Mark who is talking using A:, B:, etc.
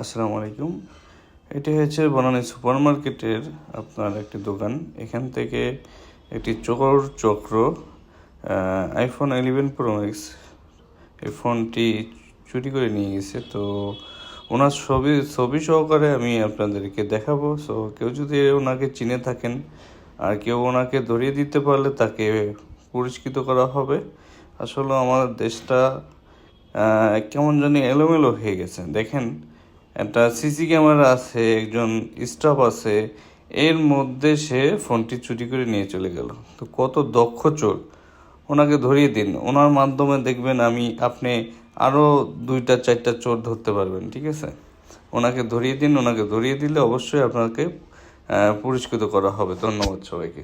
A: আসসালামু আলাইকুম। এটি হচ্ছে বনানী সুপার মার্কেটের আপনার একটি দোকান। এখান থেকে একটি চোর চক্র আইফোন 11 প্রো ম্যাক্স এই ফোনটি চুরি করে নিয়ে গেছে। তো ওনার ছবি সহকারে আমি আপনাদেরকে দেখাবো। সো কেউ যদি ওনাকে চিনে থাকেন আর কেউ ওনাকে ধরিয়ে দিতে পারলে তাকে পুরস্কৃত করা হবে। আসলে আমাদের দেশটা কেমন জানি এলোমেলো হয়ে গেছে। দেখেন, একটা সিসি ক্যামেরা আছে, একজন স্টাফ আছে, এর মধ্যে সে ফোনটি চুরি করে নিয়ে চলে গেল। তো কত দক্ষ চোর, ওনাকে ধরিয়ে দিন। ওনার মাধ্যমে দেখবেন আপনি আরও 2-4টা চোর ধরতে পারবেন। ঠিক আছে, ওনাকে ধরিয়ে দিন। ওনাকে ধরিয়ে দিলে অবশ্যই আপনাকে পুরস্কৃত করা হবে। ধন্যবাদ সবাইকে।